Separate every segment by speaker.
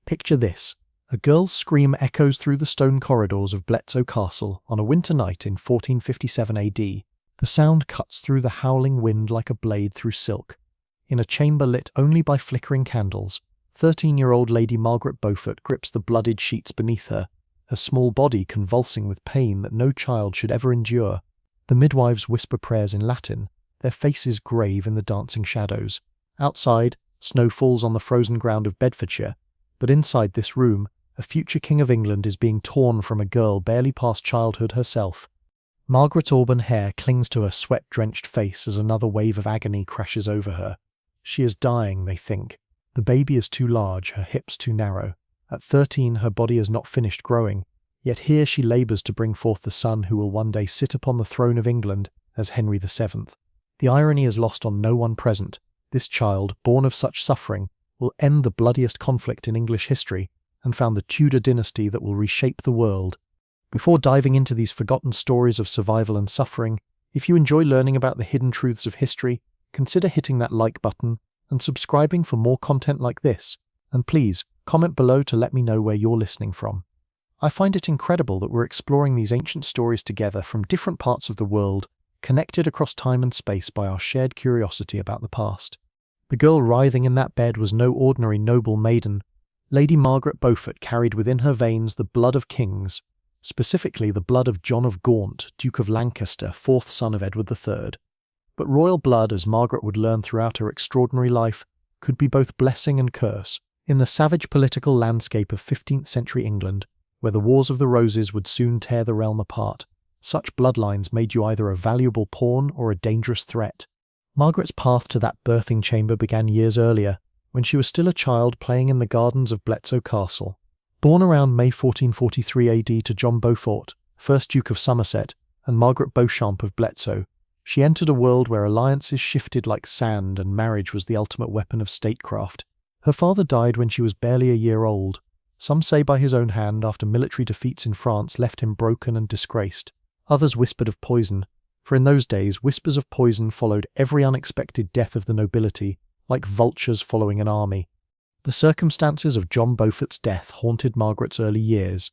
Speaker 1: Picture this. A girl's scream echoes through the stone corridors of Bletsoe Castle on a winter night in 1457 AD. The sound cuts through the howling wind like a blade through silk. In a chamber lit only by flickering candles, 13-year-old Lady Margaret Beaufort grips the bloodied sheets beneath her, her small body convulsing with pain that no child should ever endure. The midwives whisper prayers in Latin, their faces grave in the dancing shadows. Outside, snow falls on the frozen ground of Bedfordshire, but inside this room, a future King of England is being torn from a girl barely past childhood herself. Margaret's auburn hair clings to her sweat-drenched face as another wave of agony crashes over her. She is dying, they think. The baby is too large, her hips too narrow. At 13, her body has not finished growing, yet here she labours to bring forth the son who will one day sit upon the throne of England as Henry VII. The irony is lost on no one present. This child, born of such suffering, will end the bloodiest conflict in English history and found the Tudor dynasty that will reshape the world. Before diving into these forgotten stories of survival and suffering, if you enjoy learning about the hidden truths of history, consider hitting that like button and subscribing for more content like this. And please, comment below to let me know where you're listening from. I find it incredible that we're exploring these ancient stories together from different parts of the world, connected across time and space by our shared curiosity about the past. The girl writhing in that bed was no ordinary noble maiden. Lady Margaret Beaufort carried within her veins the blood of kings, specifically the blood of John of Gaunt, Duke of Lancaster, fourth son of Edward III. But royal blood, as Margaret would learn throughout her extraordinary life, could be both blessing and curse. In the savage political landscape of 15th century England, where the Wars of the Roses would soon tear the realm apart, such bloodlines made you either a valuable pawn or a dangerous threat. Margaret's path to that birthing chamber began years earlier, when she was still a child playing in the gardens of Bletsoe Castle. Born around May 1443 AD to John Beaufort, 1st Duke of Somerset, and Margaret Beauchamp of Bletsoe, she entered a world where alliances shifted like sand and marriage was the ultimate weapon of statecraft. Her father died when she was barely a year old, some say by his own hand after military defeats in France left him broken and disgraced. Others whispered of poison, for in those days whispers of poison followed every unexpected death of the nobility, like vultures following an army. The circumstances of John Beaufort's death haunted Margaret's early years.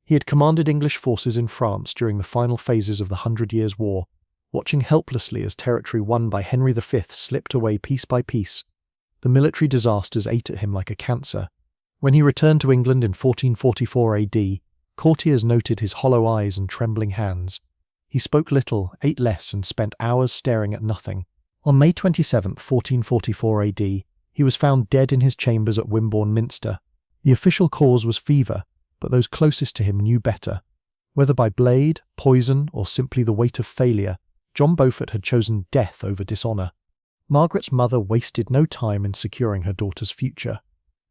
Speaker 1: He had commanded English forces in France during the final phases of the 100 Years' War, watching helplessly as territory won by Henry V slipped away piece by piece. The military disasters ate at him like a cancer. When he returned to England in 1444 AD, courtiers noted his hollow eyes and trembling hands. He spoke little, ate less, and spent hours staring at nothing. On May 27, 1444 AD, he was found dead in his chambers at Wimborne Minster. The official cause was fever, but those closest to him knew better. Whether by blade, poison, or simply the weight of failure, John Beaufort had chosen death over dishonour. Margaret's mother wasted no time in securing her daughter's future.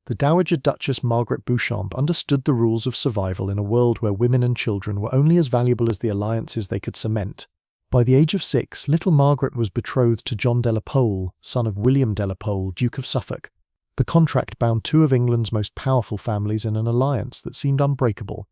Speaker 1: The Dowager Duchess Margaret Beauchamp understood the rules of survival in a world where women and children were only as valuable as the alliances they could cement. By the age of 6, little Margaret was betrothed to John de la Pole, son of William de la Pole, Duke of Suffolk. The contract bound two of England's most powerful families in an alliance that seemed unbreakable.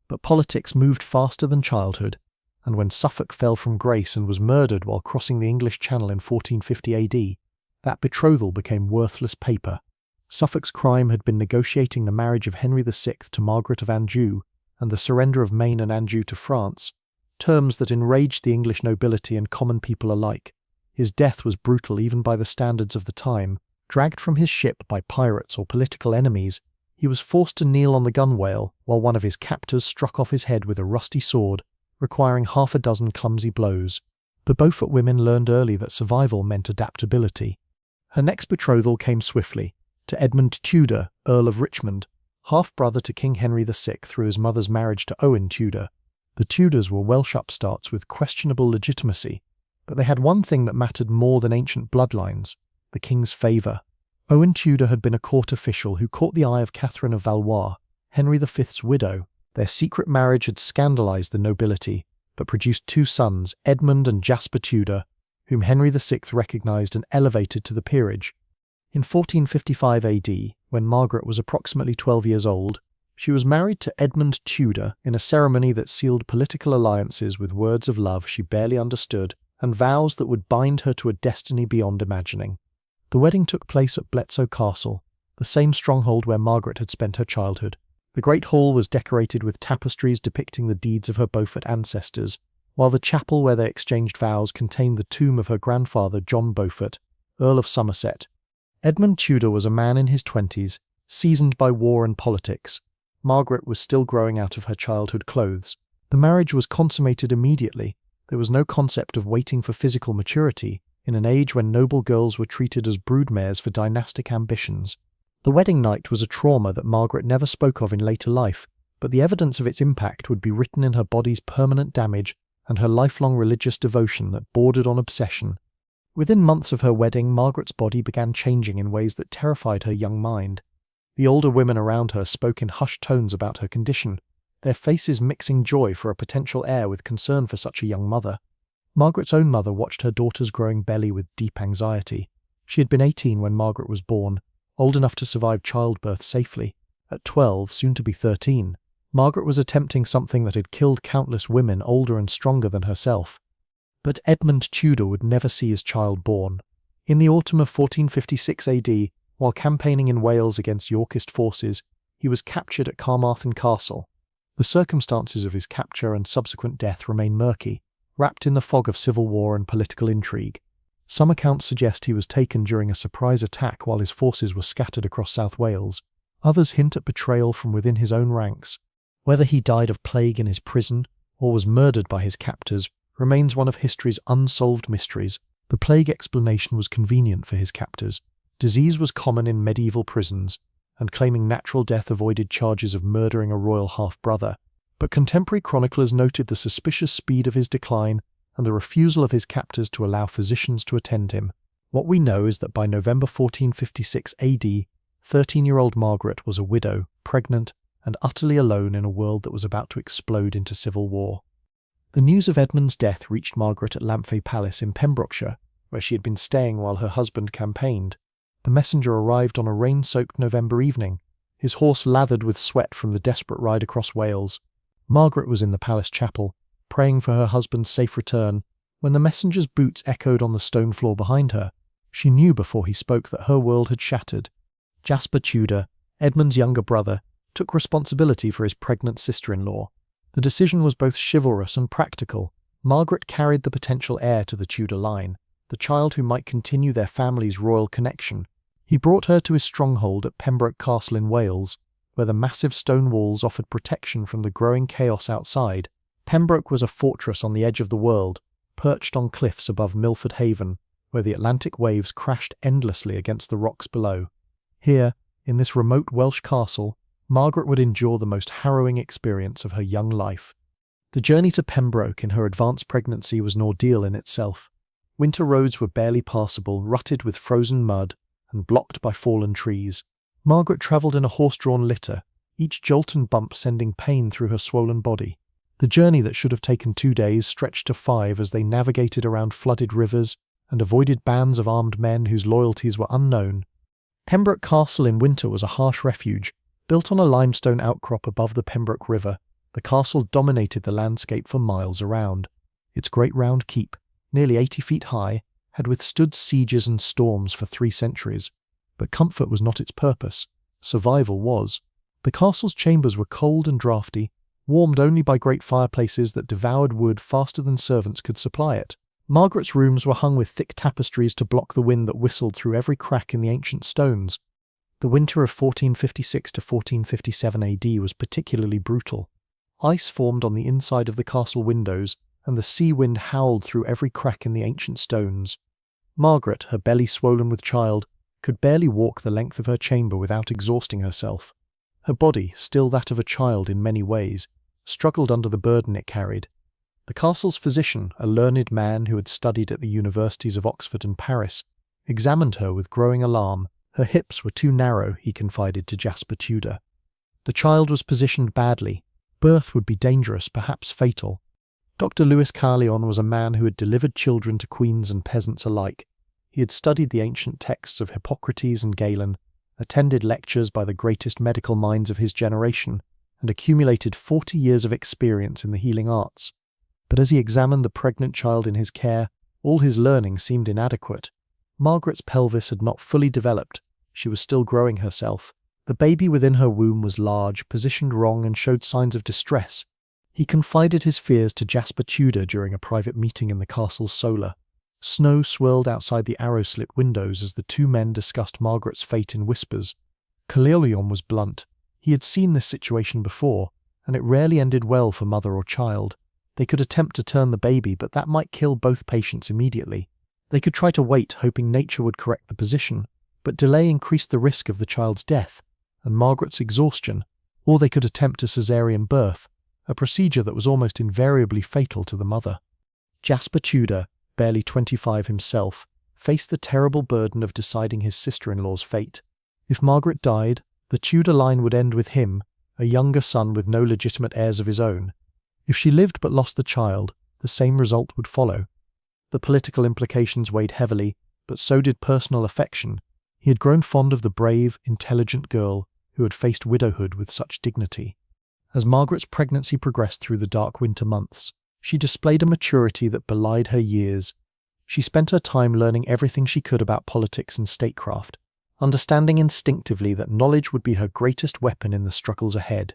Speaker 1: But politics moved faster than childhood, and when Suffolk fell from grace and was murdered while crossing the English Channel in 1450 AD, that betrothal became worthless paper. Suffolk's crime had been negotiating the marriage of Henry VI to Margaret of Anjou and the surrender of Maine and Anjou to France, terms that enraged the English nobility and common people alike. His death was brutal even by the standards of the time. Dragged from his ship by pirates or political enemies, he was forced to kneel on the gunwale while one of his captors struck off his head with a rusty sword, requiring half a dozen clumsy blows. The Beaufort women learned early that survival meant adaptability. Her next betrothal came swiftly, to Edmund Tudor, Earl of Richmond, half-brother to King Henry VI through his mother's marriage to Owen Tudor. The Tudors were Welsh upstarts with questionable legitimacy, but they had one thing that mattered more than ancient bloodlines: the king's favour. Owen Tudor had been a court official who caught the eye of Catherine of Valois, Henry V's widow. Their secret marriage had scandalised the nobility, but produced two sons, Edmund and Jasper Tudor, whom Henry VI recognised and elevated to the peerage. In 1455 AD, when Margaret was approximately 12 years old, she was married to Edmund Tudor in a ceremony that sealed political alliances with words of love she barely understood and vows that would bind her to a destiny beyond imagining. The wedding took place at Bletsoe Castle, the same stronghold where Margaret had spent her childhood. The great hall was decorated with tapestries depicting the deeds of her Beaufort ancestors, while the chapel where they exchanged vows contained the tomb of her grandfather John Beaufort, Earl of Somerset. Edmund Tudor was a man in his 20s, seasoned by war and politics. Margaret was still growing out of her childhood clothes. The marriage was consummated immediately. There was no concept of waiting for physical maturity, in an age when noble girls were treated as broodmares for dynastic ambitions. The wedding night was a trauma that Margaret never spoke of in later life, but the evidence of its impact would be written in her body's permanent damage and her lifelong religious devotion that bordered on obsession. Within months of her wedding, Margaret's body began changing in ways that terrified her young mind. The older women around her spoke in hushed tones about her condition, their faces mixing joy for a potential heir with concern for such a young mother. Margaret's own mother watched her daughter's growing belly with deep anxiety. She had been 18 when Margaret was born, old enough to survive childbirth safely. At 12, soon to be 13, Margaret was attempting something that had killed countless women older and stronger than herself. But Edmund Tudor would never see his child born. In the autumn of 1456 AD, while campaigning in Wales against Yorkist forces, he was captured at Carmarthen Castle. The circumstances of his capture and subsequent death remain murky, wrapped in the fog of civil war and political intrigue. Some accounts suggest he was taken during a surprise attack while his forces were scattered across South Wales. Others hint at betrayal from within his own ranks. Whether he died of plague in his prison or was murdered by his captors remains one of history's unsolved mysteries. The plague explanation was convenient for his captors. Disease was common in medieval prisons, and claiming natural death avoided charges of murdering a royal half-brother. But contemporary chroniclers noted the suspicious speed of his decline and the refusal of his captors to allow physicians to attend him. What we know is that by November 1456 AD, 13-year-old Margaret was a widow, pregnant, and utterly alone in a world that was about to explode into civil war. The news of Edmund's death reached Margaret at Lamphay Palace in Pembrokeshire, where she had been staying while her husband campaigned. The messenger arrived on a rain-soaked November evening, his horse lathered with sweat from the desperate ride across Wales. Margaret was in the palace chapel, praying for her husband's safe return, when the messenger's boots echoed on the stone floor behind her. She knew before he spoke that her world had shattered. Jasper Tudor, Edmund's younger brother, took responsibility for his pregnant sister-in-law. The decision was both chivalrous and practical. Margaret carried the potential heir to the Tudor line, the child who might continue their family's royal connection. He brought her to his stronghold at Pembroke Castle in Wales, where the massive stone walls offered protection from the growing chaos outside. Pembroke was a fortress on the edge of the world, perched on cliffs above Milford Haven, where the Atlantic waves crashed endlessly against the rocks below. Here, in this remote Welsh castle, Margaret would endure the most harrowing experience of her young life. The journey to Pembroke in her advanced pregnancy was an ordeal in itself. Winter roads were barely passable, rutted with frozen mud and blocked by fallen trees. Margaret travelled in a horse-drawn litter, each jolt and bump sending pain through her swollen body. The journey that should have taken 2 days stretched to 5 as they navigated around flooded rivers and avoided bands of armed men whose loyalties were unknown. Pembroke Castle in winter was a harsh refuge. Built on a limestone outcrop above the Pembroke River, the castle dominated the landscape for miles around. Its great round keep, nearly 80 feet high, had withstood sieges and storms for 3 centuries. But comfort was not its purpose. Survival was. The castle's chambers were cold and draughty, warmed only by great fireplaces that devoured wood faster than servants could supply it. Margaret's rooms were hung with thick tapestries to block the wind that whistled through every crack in the ancient stones. The winter of 1456 to 1457 AD was particularly brutal. Ice formed on the inside of the castle windows, and the sea wind howled through every crack in the ancient stones. Margaret, her belly swollen with child, could barely walk the length of her chamber without exhausting herself. Her body, still that of a child in many ways, struggled under the burden it carried. The castle's physician, a learned man who had studied at the universities of Oxford and Paris, examined her with growing alarm. Her hips were too narrow, he confided to Jasper Tudor. The child was positioned badly. Birth would be dangerous, perhaps fatal. Dr. Lewis Carleon was a man who had delivered children to queens and peasants alike. He had studied the ancient texts of Hippocrates and Galen, attended lectures by the greatest medical minds of his generation, and accumulated 40 years of experience in the healing arts. But as he examined the pregnant child in his care, all his learning seemed inadequate. Margaret's pelvis had not fully developed. She was still growing herself. The baby within her womb was large, positioned wrong, and showed signs of distress. He confided his fears to Jasper Tudor during a private meeting in the castle's solar. Snow swirled outside the arrow-slit windows as the two men discussed Margaret's fate in whispers. Caerleon was blunt. He had seen this situation before, and it rarely ended well for mother or child. They could attempt to turn the baby, but that might kill both patients immediately. They could try to wait, hoping nature would correct the position, but delay increased the risk of the child's death and Margaret's exhaustion, or they could attempt a caesarean birth, a procedure that was almost invariably fatal to the mother. Jasper Tudor, barely 25 himself, faced the terrible burden of deciding his sister-in-law's fate. If Margaret died, the Tudor line would end with him, a younger son with no legitimate heirs of his own. If she lived but lost the child, the same result would follow. The political implications weighed heavily, but so did personal affection. He had grown fond of the brave, intelligent girl who had faced widowhood with such dignity. As Margaret's pregnancy progressed through the dark winter months, she displayed a maturity that belied her years. She spent her time learning everything she could about politics and statecraft, understanding instinctively that knowledge would be her greatest weapon in the struggles ahead.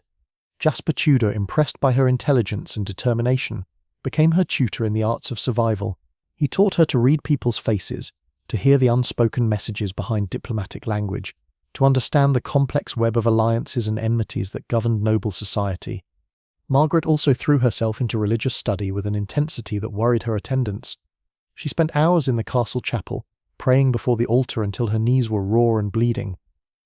Speaker 1: Jasper Tudor, impressed by her intelligence and determination, became her tutor in the arts of survival. He taught her to read people's faces, to hear the unspoken messages behind diplomatic language, to understand the complex web of alliances and enmities that governed noble society. Margaret also threw herself into religious study with an intensity that worried her attendants. She spent hours in the castle chapel, praying before the altar until her knees were raw and bleeding.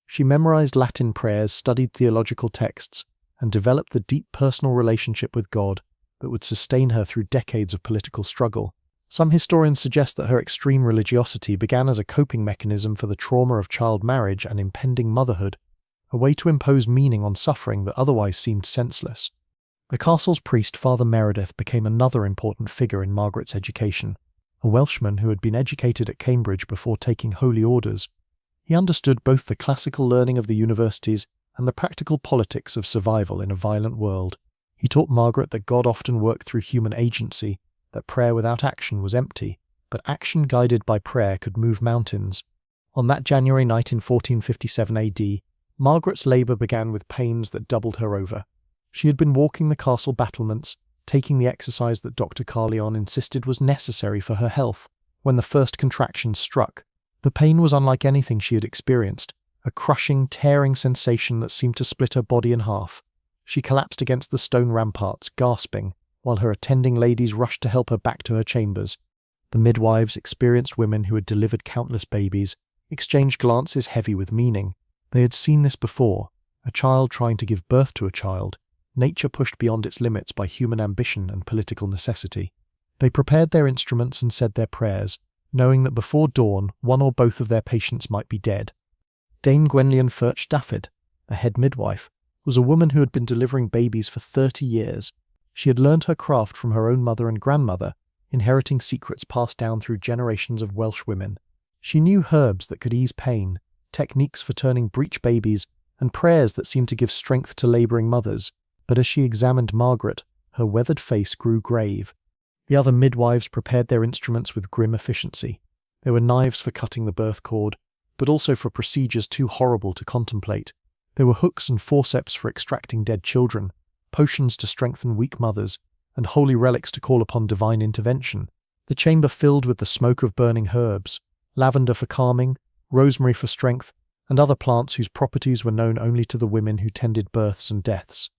Speaker 1: She memorized Latin prayers, studied theological texts, and developed the deep personal relationship with God that would sustain her through decades of political struggle. Some historians suggest that her extreme religiosity began as a coping mechanism for the trauma of child marriage and impending motherhood, a way to impose meaning on suffering that otherwise seemed senseless. The castle's priest, Father Meredith, became another important figure in Margaret's education. A Welshman who had been educated at Cambridge before taking holy orders. He understood both the classical learning of the universities and the practical politics of survival in a violent world. He taught Margaret that God often worked through human agency, that prayer without action was empty, but action guided by prayer could move mountains. On that January night in 1457 AD, Margaret's labour began with pains that doubled her over. She had been walking the castle battlements, taking the exercise that Dr. Caerleon insisted was necessary for her health. When the first contractions struck, the pain was unlike anything she had experienced, a crushing, tearing sensation that seemed to split her body in half. She collapsed against the stone ramparts, gasping, while her attending ladies rushed to help her back to her chambers. The midwives, experienced women who had delivered countless babies, exchanged glances heavy with meaning. They had seen this before, a child trying to give birth to a child, nature pushed beyond its limits by human ambition and political necessity. They prepared their instruments and said their prayers, knowing that before dawn one or both of their patients might be dead. Dame Gwenllian Furch Stafford, the head midwife, was a woman who had been delivering babies for 30 years. She had learned her craft from her own mother and grandmother, inheriting secrets passed down through generations of Welsh women. She knew herbs that could ease pain, techniques for turning breech babies, and prayers that seemed to give strength to labouring mothers. But as she examined Margaret, her weathered face grew grave. The other midwives prepared their instruments with grim efficiency. There were knives for cutting the birth cord, but also for procedures too horrible to contemplate. There were hooks and forceps for extracting dead children, potions to strengthen weak mothers, and holy relics to call upon divine intervention. The chamber filled with the smoke of burning herbs, lavender for calming, rosemary for strength, and other plants whose properties were known only to the women who tended births and deaths.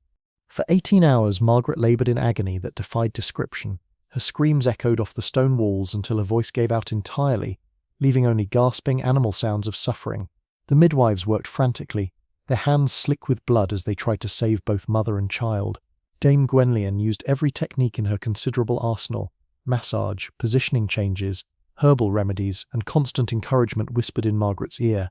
Speaker 1: For 18 hours Margaret laboured in agony that defied description. Her screams echoed off the stone walls until her voice gave out entirely, leaving only gasping animal sounds of suffering. The midwives worked frantically, their hands slick with blood as they tried to save both mother and child. Dame Gwenllian used every technique in her considerable arsenal: massage, positioning changes, herbal remedies, and constant encouragement whispered in Margaret's ear.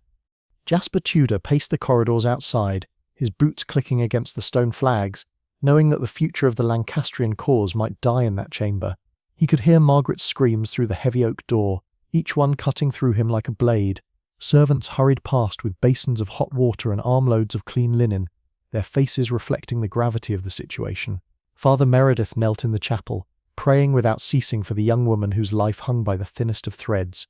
Speaker 1: Jasper Tudor paced the corridors outside, his boots clicking against the stone flags, knowing that the future of the Lancastrian cause might die in that chamber. He could hear Margaret's screams through the heavy oak door, each one cutting through him like a blade. Servants hurried past with basins of hot water and armloads of clean linen, their faces reflecting the gravity of the situation. Father Meredith knelt in the chapel, praying without ceasing for the young woman whose life hung by the thinnest of threads.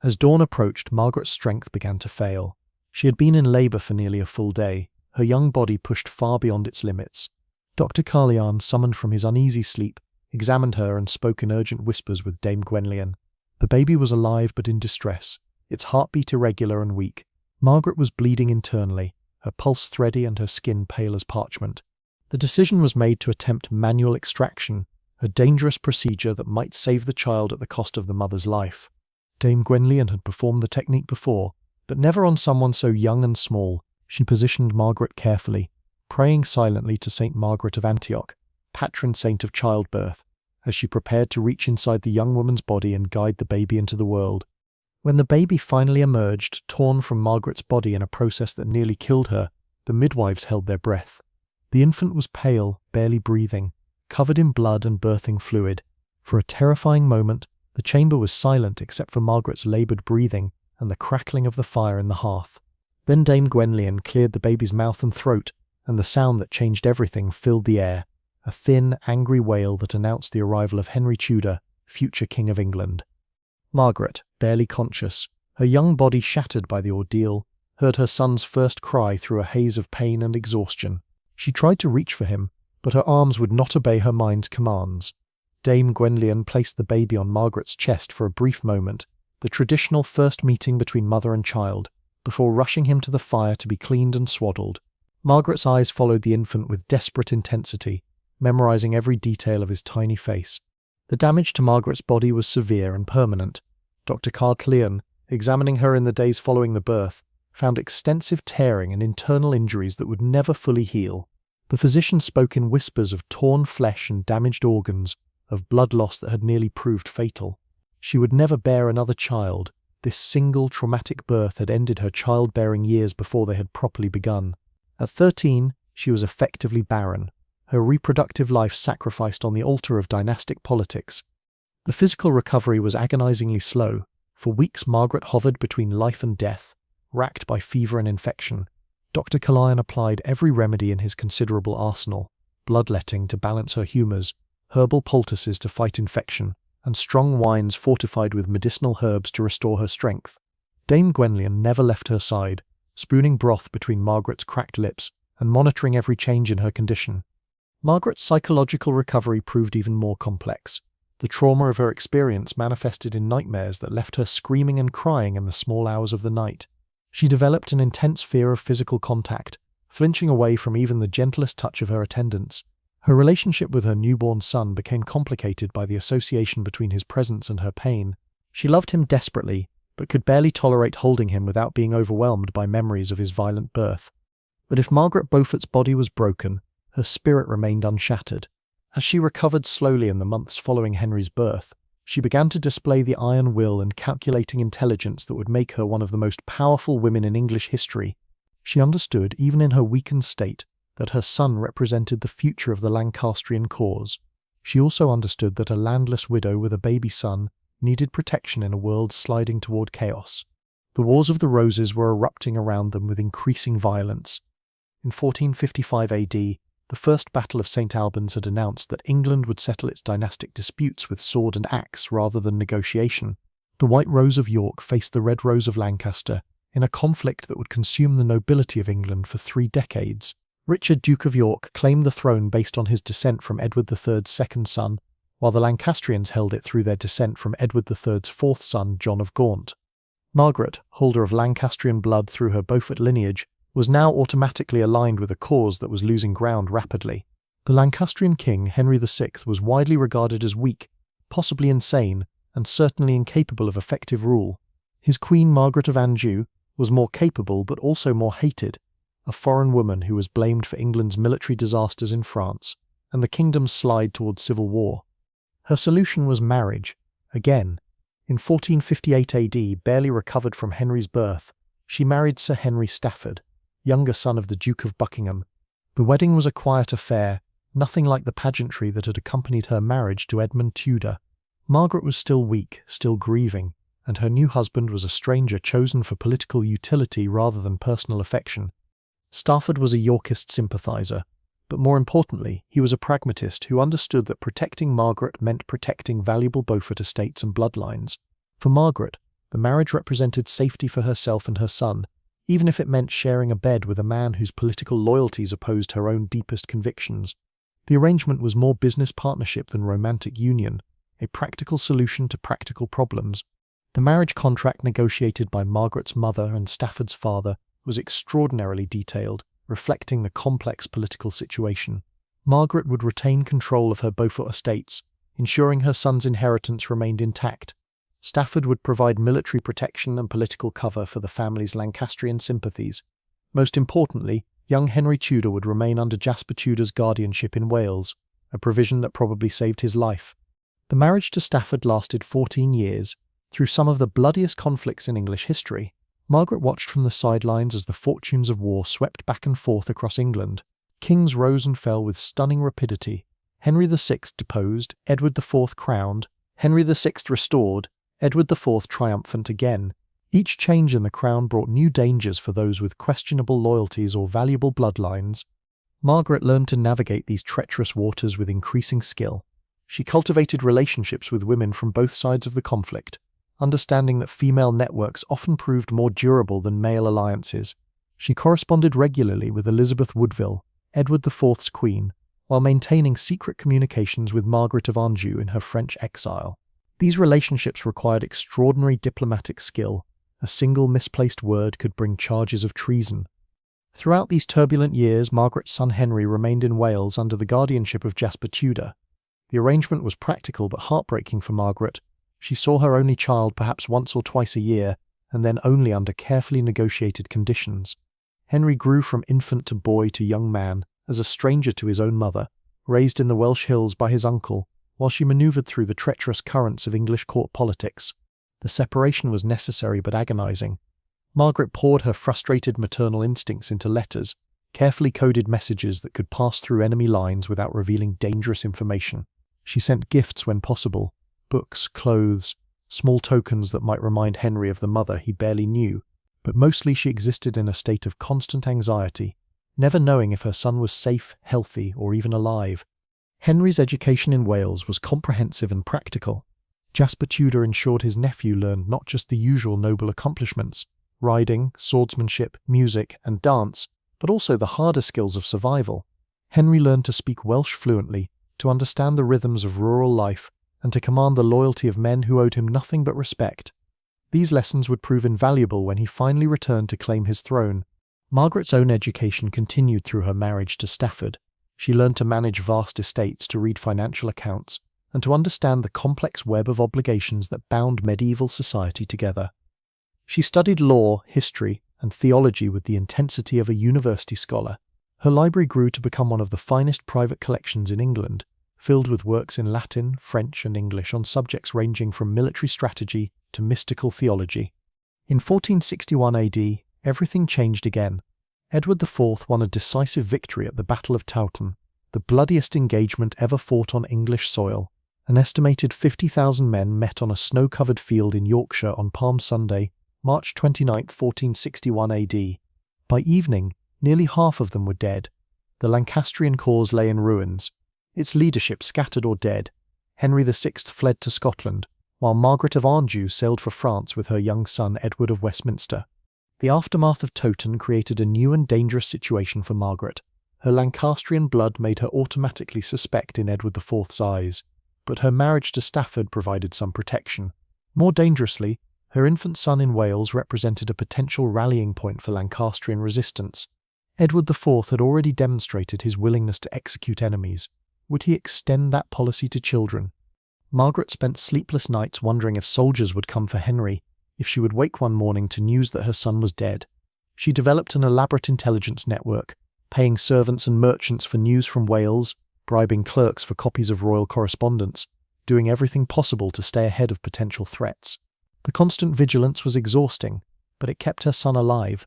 Speaker 1: As dawn approached, Margaret's strength began to fail. She had been in labour for nearly a full day, her young body pushed far beyond its limits. Dr. Carlian, summoned from his uneasy sleep, examined her and spoke in urgent whispers with Dame Gwenllian. The baby was alive but in distress, its heartbeat irregular and weak. Margaret was bleeding internally, her pulse thready and her skin pale as parchment. The decision was made to attempt manual extraction, a dangerous procedure that might save the child at the cost of the mother's life. Dame Gwenllian had performed the technique before, but never on someone so young and small. She positioned Margaret carefully, praying silently to Saint Margaret of Antioch, patron saint of childbirth, as she prepared to reach inside the young woman's body and guide the baby into the world. When the baby finally emerged, torn from Margaret's body in a process that nearly killed her, the midwives held their breath. The infant was pale, barely breathing, covered in blood and birthing fluid. For a terrifying moment, the chamber was silent except for Margaret's laboured breathing and the crackling of the fire in the hearth. Then Dame Gwenllian cleared the baby's mouth and throat, and the sound that changed everything filled the air, a thin, angry wail that announced the arrival of Henry Tudor, future King of England. Margaret, barely conscious, her young body shattered by the ordeal, heard her son's first cry through a haze of pain and exhaustion. She tried to reach for him, but her arms would not obey her mind's commands. Dame Gwenllian placed the baby on Margaret's chest for a brief moment, the traditional first meeting between mother and child, before rushing him to the fire to be cleaned and swaddled. Margaret's eyes followed the infant with desperate intensity, memorizing every detail of his tiny face. The damage to Margaret's body was severe and permanent. Dr. Carlian, examining her in the days following the birth, found extensive tearing and internal injuries that would never fully heal. The physician spoke in whispers of torn flesh and damaged organs, of blood loss that had nearly proved fatal. She would never bear another child. This single traumatic birth had ended her childbearing years before they had properly begun. At 13, she was effectively barren, her reproductive life sacrificed on the altar of dynastic politics. The physical recovery was agonizingly slow. For weeks Margaret hovered between life and death, racked by fever and infection. Dr. Carlian applied every remedy in his considerable arsenal, bloodletting to balance her humours, herbal poultices to fight infection, and strong wines fortified with medicinal herbs to restore her strength. Dame Gwenllian never left her side, spooning broth between Margaret's cracked lips and monitoring every change in her condition. Margaret's psychological recovery proved even more complex. The trauma of her experience manifested in nightmares that left her screaming and crying in the small hours of the night. She developed an intense fear of physical contact, flinching away from even the gentlest touch of her attendants. Her relationship with her newborn son became complicated by the association between his presence and her pain. She loved him desperately, but could barely tolerate holding him without being overwhelmed by memories of his violent birth. But if Margaret Beaufort's body was broken, her spirit remained unshattered. As she recovered slowly in the months following Henry's birth, she began to display the iron will and calculating intelligence that would make her one of the most powerful women in English history. She understood, even in her weakened state, that her son represented the future of the Lancastrian cause. She also understood that a landless widow with a baby son needed protection in a world sliding toward chaos. The Wars of the Roses were erupting around them with increasing violence. In 1455 AD, the First Battle of St. Albans had announced that England would settle its dynastic disputes with sword and axe rather than negotiation. The White Rose of York faced the Red Rose of Lancaster in a conflict that would consume the nobility of England for 3 decades. Richard, Duke of York, claimed the throne based on his descent from Edward III's second son, while the Lancastrians held it through their descent from Edward III's fourth son, John of Gaunt. Margaret, holder of Lancastrian blood through her Beaufort lineage, was now automatically aligned with a cause that was losing ground rapidly. The Lancastrian king, Henry VI, was widely regarded as weak, possibly insane, and certainly incapable of effective rule. His queen, Margaret of Anjou, was more capable but also more hated, a foreign woman who was blamed for England's military disasters in France and the kingdom's slide towards civil war. Her solution was marriage. Again, in 1458 AD, barely recovered from Henry's birth, she married Sir Henry Stafford, younger son of the Duke of Buckingham. The wedding was a quiet affair, nothing like the pageantry that had accompanied her marriage to Edmund Tudor. Margaret was still weak, still grieving, and her new husband was a stranger chosen for political utility rather than personal affection. Stafford was a Yorkist sympathiser, but more importantly, he was a pragmatist who understood that protecting Margaret meant protecting valuable Beaufort estates and bloodlines. For Margaret, the marriage represented safety for herself and her son, even if it meant sharing a bed with a man whose political loyalties opposed her own deepest convictions. The arrangement was more business partnership than romantic union, a practical solution to practical problems. The marriage contract negotiated by Margaret's mother and Stafford's father was extraordinarily detailed, reflecting the complex political situation. Margaret would retain control of her Beaufort estates, ensuring her son's inheritance remained intact. Stafford would provide military protection and political cover for the family's Lancastrian sympathies. Most importantly, young Henry Tudor would remain under Jasper Tudor's guardianship in Wales, a provision that probably saved his life. The marriage to Stafford lasted 14 years. Through some of the bloodiest conflicts in English history, Margaret watched from the sidelines as the fortunes of war swept back and forth across England. Kings rose and fell with stunning rapidity. Henry VI deposed, Edward IV crowned, Henry VI restored, Edward IV triumphant again. Each change in the crown brought new dangers for those with questionable loyalties or valuable bloodlines. Margaret learned to navigate these treacherous waters with increasing skill. She cultivated relationships with women from both sides of the conflict, understanding that female networks often proved more durable than male alliances. She corresponded regularly with Elizabeth Woodville, Edward IV's queen, while maintaining secret communications with Margaret of Anjou in her French exile. These relationships required extraordinary diplomatic skill. A single misplaced word could bring charges of treason. Throughout these turbulent years, Margaret's son Henry remained in Wales under the guardianship of Jasper Tudor. The arrangement was practical but heartbreaking for Margaret. She saw her only child perhaps once or twice a year, and then only under carefully negotiated conditions. Henry grew from infant to boy to young man, as a stranger to his own mother, raised in the Welsh hills by his uncle, while she manoeuvred through the treacherous currents of English court politics. The separation was necessary but agonizing. Margaret poured her frustrated maternal instincts into letters, carefully coded messages that could pass through enemy lines without revealing dangerous information. She sent gifts when possible, books, clothes, small tokens that might remind Henry of the mother he barely knew, but mostly she existed in a state of constant anxiety, never knowing if her son was safe, healthy, or even alive. Henry's education in Wales was comprehensive and practical. Jasper Tudor ensured his nephew learned not just the usual noble accomplishments, riding, swordsmanship, music, and dance, but also the harder skills of survival. Henry learned to speak Welsh fluently, to understand the rhythms of rural life, and to command the loyalty of men who owed him nothing but respect. These lessons would prove invaluable when he finally returned to claim his throne. Margaret's own education continued through her marriage to Stafford. She learned to manage vast estates, to read financial accounts, and to understand the complex web of obligations that bound medieval society together. She studied law, history, and theology with the intensity of a university scholar. Her library grew to become one of the finest private collections in England, filled with works in Latin, French, and English on subjects ranging from military strategy to mystical theology. In 1461 AD, everything changed again. Edward IV won a decisive victory at the Battle of Towton, the bloodiest engagement ever fought on English soil. An estimated 50,000 men met on a snow-covered field in Yorkshire on Palm Sunday, March 29, 1461 AD. By evening, nearly half of them were dead. The Lancastrian cause lay in ruins, its leadership scattered or dead. Henry VI fled to Scotland, while Margaret of Anjou sailed for France with her young son Edward of Westminster. The aftermath of Towton created a new and dangerous situation for Margaret. Her Lancastrian blood made her automatically suspect in Edward IV's eyes, but her marriage to Stafford provided some protection. More dangerously, her infant son in Wales represented a potential rallying point for Lancastrian resistance. Edward IV had already demonstrated his willingness to execute enemies. Would he extend that policy to children? Margaret spent sleepless nights wondering if soldiers would come for Henry, if she would wake one morning to news that her son was dead. She developed an elaborate intelligence network, paying servants and merchants for news from Wales, bribing clerks for copies of royal correspondence, doing everything possible to stay ahead of potential threats. The constant vigilance was exhausting, but it kept her son alive.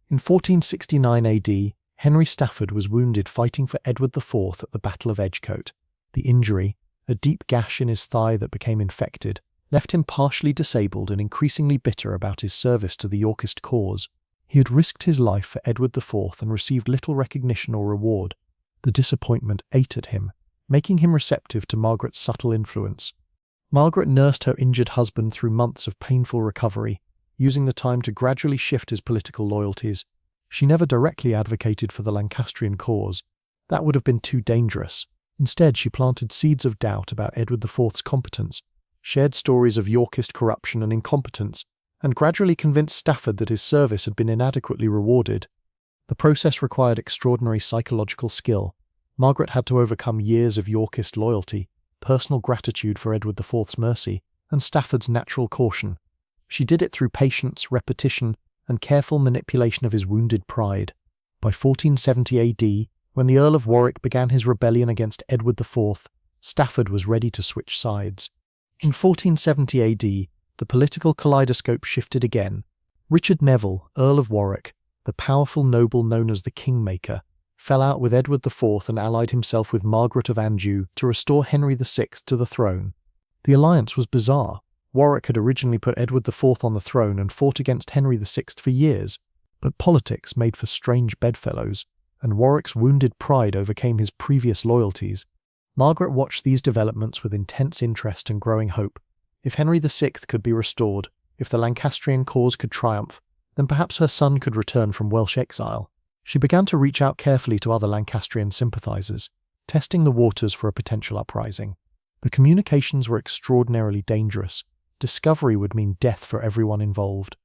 Speaker 1: In 1469 AD, Henry Stafford was wounded fighting for Edward IV at the Battle of Edgecote. The injury, a deep gash in his thigh that became infected, left him partially disabled and increasingly bitter about his service to the Yorkist cause. He had risked his life for Edward IV and received little recognition or reward. The disappointment ate at him, making him receptive to Margaret's subtle influence. Margaret nursed her injured husband through months of painful recovery, using the time to gradually shift his political loyalties. She never directly advocated for the Lancastrian cause. That would have been too dangerous. Instead, she planted seeds of doubt about Edward IV's competence, shared stories of Yorkist corruption and incompetence, and gradually convinced Stafford that his service had been inadequately rewarded. The process required extraordinary psychological skill. Margaret had to overcome years of Yorkist loyalty, personal gratitude for Edward IV's mercy, and Stafford's natural caution. She did it through patience, repetition, and careful manipulation of his wounded pride. By 1470 AD, when the Earl of Warwick began his rebellion against Edward IV, Stafford was ready to switch sides. In 1470 AD, the political kaleidoscope shifted again. Richard Neville, Earl of Warwick, the powerful noble known as the Kingmaker, fell out with Edward IV and allied himself with Margaret of Anjou to restore Henry VI to the throne. The alliance was bizarre. Warwick had originally put Edward IV on the throne and fought against Henry VI for years, but politics made for strange bedfellows, and Warwick's wounded pride overcame his previous loyalties. Margaret watched these developments with intense interest and growing hope. If Henry VI could be restored, if the Lancastrian cause could triumph, then perhaps her son could return from Welsh exile. She began to reach out carefully to other Lancastrian sympathisers, testing the waters for a potential uprising. The communications were extraordinarily dangerous. Discovery would mean death for everyone involved.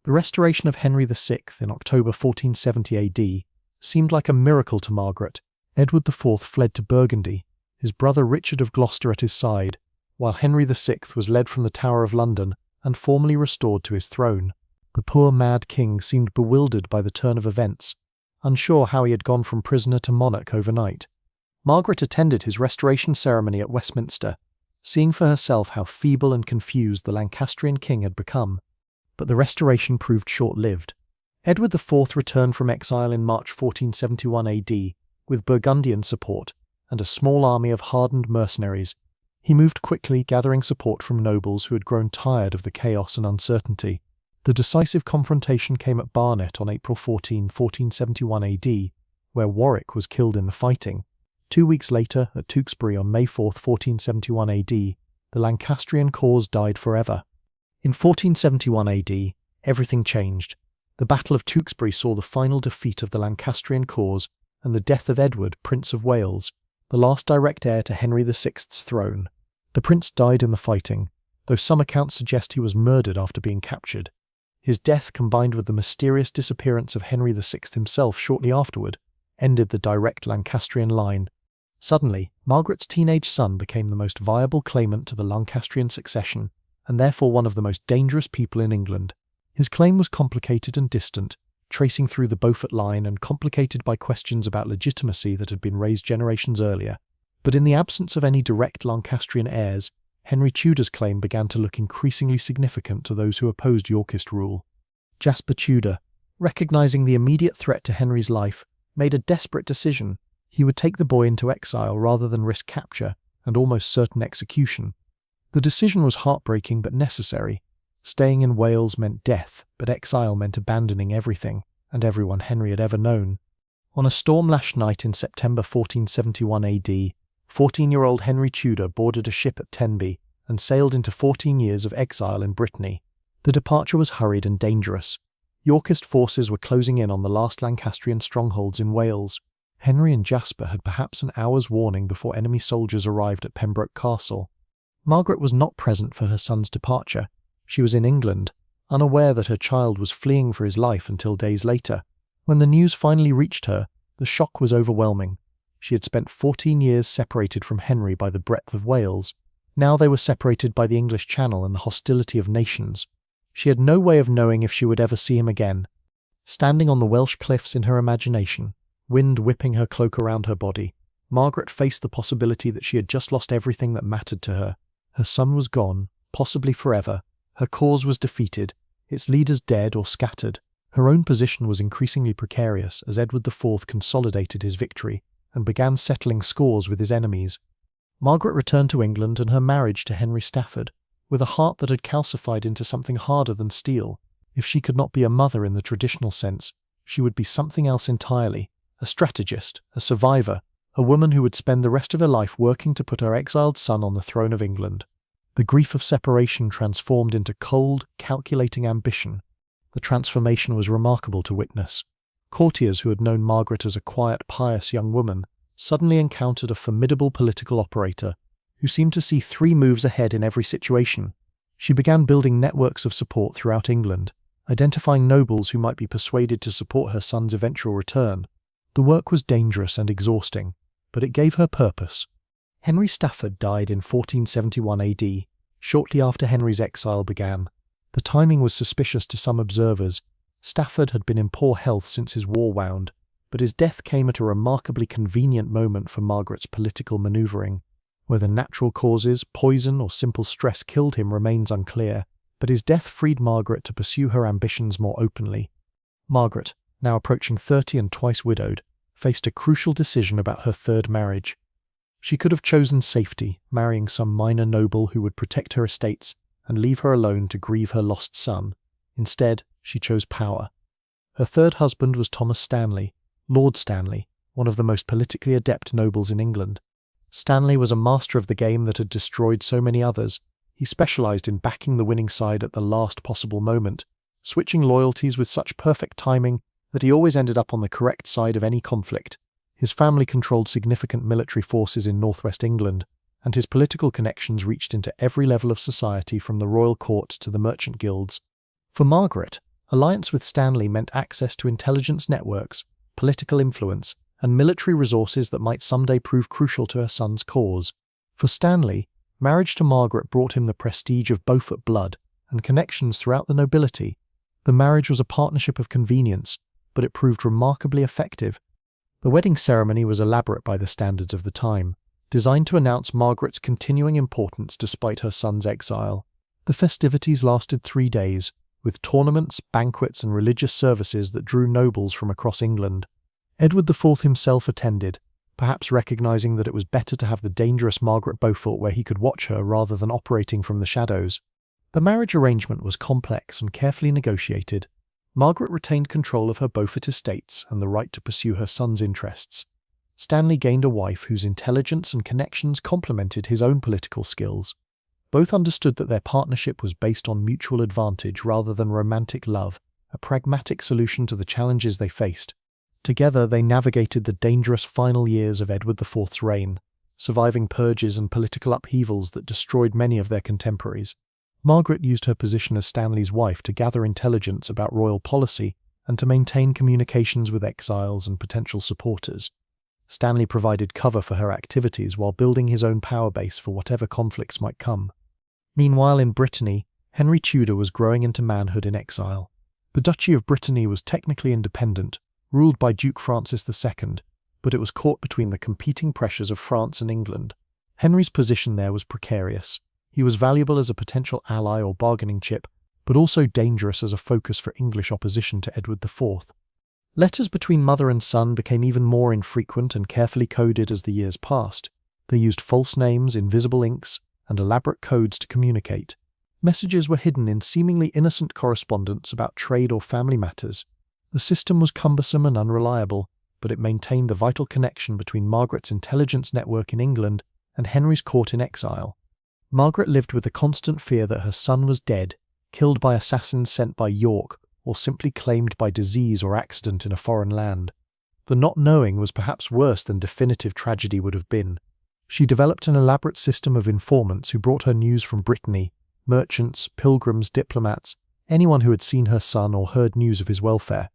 Speaker 1: The restoration of Henry VI in October 1470 AD seemed like a miracle to Margaret. Edward IV fled to Burgundy, his brother Richard of Gloucester at his side, while Henry VI was led from the Tower of London and formally restored to his throne. The poor mad king seemed bewildered by the turn of events, unsure how he had gone from prisoner to monarch overnight. Margaret attended his restoration ceremony at Westminster, seeing for herself how feeble and confused the Lancastrian king had become. But the restoration proved short-lived. Edward IV returned from exile in March 1471 AD with Burgundian support and a small army of hardened mercenaries. He moved quickly, gathering support from nobles who had grown tired of the chaos and uncertainty. The decisive confrontation came at Barnet on April 14, 1471 AD, where Warwick was killed in the fighting. 2 weeks later, at Tewkesbury on May 4, 1471 AD, the Lancastrian cause died forever. In 1471 AD, everything changed. The Battle of Tewkesbury saw the final defeat of the Lancastrian cause and the death of Edward, Prince of Wales, the last direct heir to Henry VI's throne. The prince died in the fighting, though some accounts suggest he was murdered after being captured. His death, combined with the mysterious disappearance of Henry VI himself shortly afterward, ended the direct Lancastrian line. Suddenly, Margaret's teenage son became the most viable claimant to the Lancastrian succession, and therefore one of the most dangerous people in England. His claim was complicated and distant, tracing through the Beaufort line and complicated by questions about legitimacy that had been raised generations earlier. But in the absence of any direct Lancastrian heirs, Henry Tudor's claim began to look increasingly significant to those who opposed Yorkist rule. Jasper Tudor, recognizing the immediate threat to Henry's life, made a desperate decision. He would take the boy into exile rather than risk capture and almost certain execution. The decision was heartbreaking but necessary. Staying in Wales meant death, but exile meant abandoning everything and everyone Henry had ever known. On a storm-lashed night in September 1471 AD, 14-year-old Henry Tudor boarded a ship at Tenby and sailed into 14 years of exile in Brittany. The departure was hurried and dangerous. Yorkist forces were closing in on the last Lancastrian strongholds in Wales. Henry and Jasper had perhaps an hour's warning before enemy soldiers arrived at Pembroke Castle. Margaret was not present for her son's departure. She was in England, unaware that her child was fleeing for his life until days later. When the news finally reached her, the shock was overwhelming. She had spent 14 years separated from Henry by the breadth of Wales. Now they were separated by the English Channel and the hostility of nations. She had no way of knowing if she would ever see him again. Standing on the Welsh cliffs in her imagination, wind whipping her cloak around her body, Margaret faced the possibility that she had just lost everything that mattered to her. Her son was gone, possibly forever. Her cause was defeated, its leaders dead or scattered. Her own position was increasingly precarious as Edward IV consolidated his victory and began settling scores with his enemies. Margaret returned to England and her marriage to Henry Stafford, with a heart that had calcified into something harder than steel. If she could not be a mother in the traditional sense, she would be something else entirely, a strategist, a survivor, a woman who would spend the rest of her life working to put her exiled son on the throne of England. The grief of separation transformed into cold, calculating ambition. The transformation was remarkable to witness. Courtiers who had known Margaret as a quiet, pious young woman suddenly encountered a formidable political operator who seemed to see 3 moves ahead in every situation. She began building networks of support throughout England, identifying nobles who might be persuaded to support her son's eventual return. The work was dangerous and exhausting, but it gave her purpose. Henry Stafford died in 1471 AD, shortly after Henry's exile began. The timing was suspicious to some observers. Stafford had been in poor health since his war wound, but his death came at a remarkably convenient moment for Margaret's political manoeuvring. Whether natural causes, poison, or simple stress killed him remains unclear, but his death freed Margaret to pursue her ambitions more openly. Margaret, now approaching 30 and twice widowed, faced a crucial decision about her 3rd marriage. She could have chosen safety, marrying some minor noble who would protect her estates and leave her alone to grieve her lost son. Instead, she chose power. Her 3rd husband was Thomas Stanley, Lord Stanley, one of the most politically adept nobles in England. Stanley was a master of the game that had destroyed so many others. He specialized in backing the winning side at the last possible moment, switching loyalties with such perfect timing that he always ended up on the correct side of any conflict. His family controlled significant military forces in northwest England, and his political connections reached into every level of society from the royal court to the merchant guilds. For Margaret, alliance with Stanley meant access to intelligence networks, political influence, and military resources that might someday prove crucial to her son's cause. For Stanley, marriage to Margaret brought him the prestige of Beaufort blood and connections throughout the nobility. The marriage was a partnership of convenience, but it proved remarkably effective. The wedding ceremony was elaborate by the standards of the time, designed to announce Margaret's continuing importance despite her son's exile. The festivities lasted 3 days, with tournaments, banquets, and religious services that drew nobles from across England. Edward IV himself attended, perhaps recognizing that it was better to have the dangerous Margaret Beaufort where he could watch her rather than operating from the shadows. The marriage arrangement was complex and carefully negotiated. Margaret retained control of her Beaufort estates and the right to pursue her son's interests. Stanley gained a wife whose intelligence and connections complemented his own political skills. Both understood that their partnership was based on mutual advantage rather than romantic love, a pragmatic solution to the challenges they faced. Together they navigated the dangerous final years of Edward IV's reign, surviving purges and political upheavals that destroyed many of their contemporaries. Margaret used her position as Stanley's wife to gather intelligence about royal policy and to maintain communications with exiles and potential supporters. Stanley provided cover for her activities while building his own power base for whatever conflicts might come. Meanwhile, in Brittany, Henry Tudor was growing into manhood in exile. The Duchy of Brittany was technically independent, ruled by Duke Francis II, but it was caught between the competing pressures of France and England. Henry's position there was precarious. He was valuable as a potential ally or bargaining chip, but also dangerous as a focus for English opposition to Edward IV. Letters between mother and son became even more infrequent and carefully coded as the years passed. They used false names, invisible inks, and elaborate codes to communicate. Messages were hidden in seemingly innocent correspondence about trade or family matters. The system was cumbersome and unreliable, but it maintained the vital connection between Margaret's intelligence network in England and Henry's court in exile. Margaret lived with the constant fear that her son was dead, killed by assassins sent by York, or simply claimed by disease or accident in a foreign land. The not knowing was perhaps worse than definitive tragedy would have been. She developed an elaborate system of informants who brought her news from Brittany: merchants, pilgrims, diplomats, anyone who had seen her son or heard news of his welfare.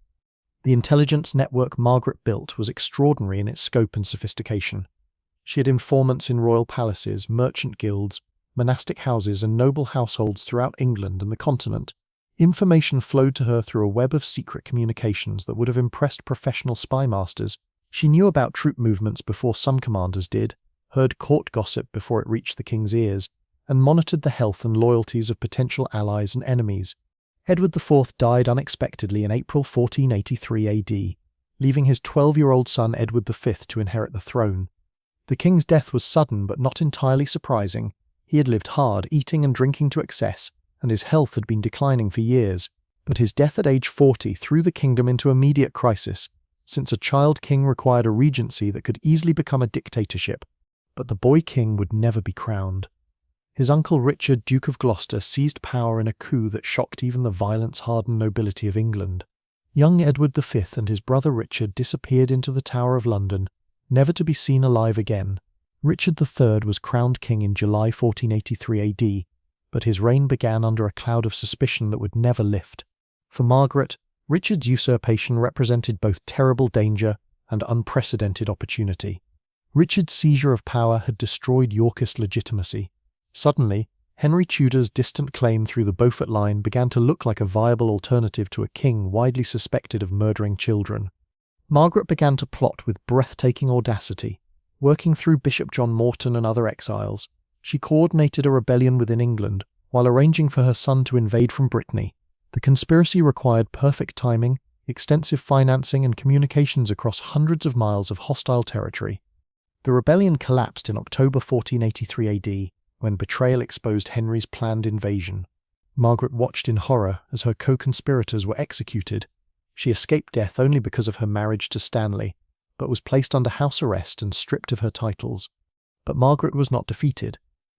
Speaker 1: The intelligence network Margaret built was extraordinary in its scope and sophistication. She had informants in royal palaces, merchant guilds, monastic houses, and noble households throughout England and the continent. Information flowed to her through a web of secret communications that would have impressed professional spy masters. She knew about troop movements before some commanders did, heard court gossip before it reached the king's ears, and monitored the health and loyalties of potential allies and enemies. Edward IV died unexpectedly in April 1483 AD, leaving his 12-year-old son Edward V to inherit the throne. The king's death was sudden but not entirely surprising. He had lived hard, eating and drinking to excess, and his health had been declining for years. But his death at age 40 threw the kingdom into immediate crisis, since a child king required a regency that could easily become a dictatorship. But the boy king would never be crowned. His uncle Richard, Duke of Gloucester, seized power in a coup that shocked even the violence-hardened nobility of England. Young Edward V and his brother Richard disappeared into the Tower of London, never to be seen alive again. Richard III was crowned king in July 1483 AD, but his reign began under a cloud of suspicion that would never lift. For Margaret, Richard's usurpation represented both terrible danger and unprecedented opportunity. Richard's seizure of power had destroyed Yorkist legitimacy. Suddenly, Henry Tudor's distant claim through the Beaufort line began to look like a viable alternative to a king widely suspected of murdering children. Margaret began to plot with breathtaking audacity. Working through Bishop John Morton and other exiles, she coordinated a rebellion within England while arranging for her son to invade from Brittany. The conspiracy required perfect timing, extensive financing, and communications across hundreds of miles of hostile territory. The rebellion collapsed in October 1483 AD, when betrayal exposed Henry's planned invasion. Margaret watched in horror as her co-conspirators were executed. She escaped death only because of her marriage to Stanley, but was placed under house arrest and stripped of her titles. But Margaret was not defeated.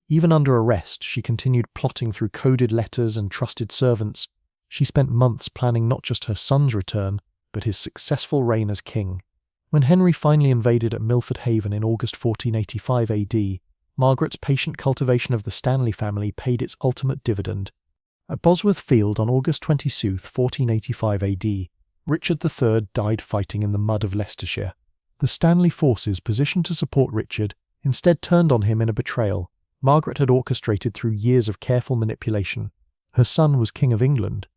Speaker 1: Even under arrest, she continued plotting through coded letters and trusted servants. She spent months planning not just her son's return, but his successful reign as king. When Henry finally invaded at Milford Haven in August 1485 AD, Margaret's patient cultivation of the Stanley family paid its ultimate dividend. At Bosworth Field on August 22, 1485 AD, Richard III died fighting in the mud of Leicestershire. The Stanley forces positioned to support Richard instead turned on him in a betrayal Margaret had orchestrated through years of careful manipulation. Her son was King of England.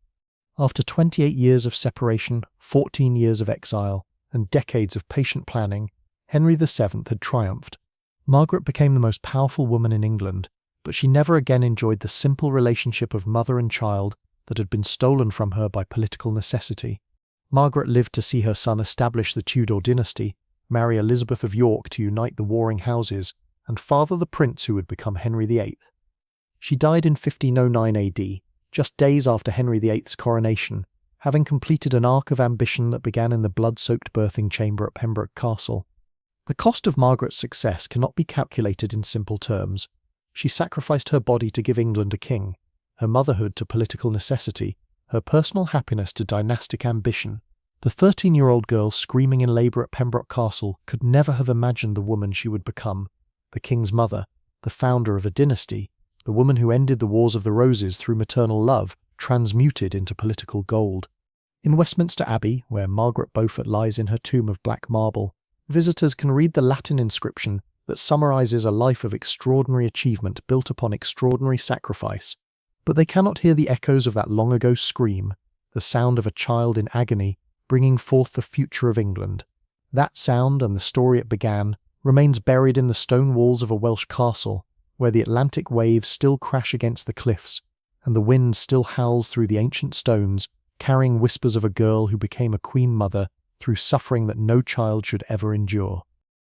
Speaker 1: After 28 years of separation, 14 years of exile, and decades of patient planning, Henry VII had triumphed. Margaret became the most powerful woman in England, but she never again enjoyed the simple relationship of mother and child that had been stolen from her by political necessity. Margaret lived to see her son establish the Tudor dynasty, marry Elizabeth of York to unite the warring houses, and father the prince who would become Henry VIII. She died in 1509 AD, just days after Henry VIII's coronation, having completed an arc of ambition that began in the blood-soaked birthing chamber at Pembroke Castle. The cost of Margaret's success cannot be calculated in simple terms. She sacrificed her body to give England a king, her motherhood to political necessity, her personal happiness to dynastic ambition. The 13-year-old girl screaming in labour at Pembroke Castle could never have imagined the woman she would become, the king's mother, the founder of a dynasty, the woman who ended the Wars of the Roses through maternal love, transmuted into political gold. In Westminster Abbey, where Margaret Beaufort lies in her tomb of black marble, visitors can read the Latin inscription that summarises a life of extraordinary achievement built upon extraordinary sacrifice. But they cannot hear the echoes of that long-ago scream, the sound of a child in agony, bringing forth the future of England. That sound and the story it began remains buried in the stone walls of a Welsh castle, where the Atlantic waves still crash against the cliffs, and the wind still howls through the ancient stones, carrying whispers of a girl who became a queen mother through suffering that no child should ever endure.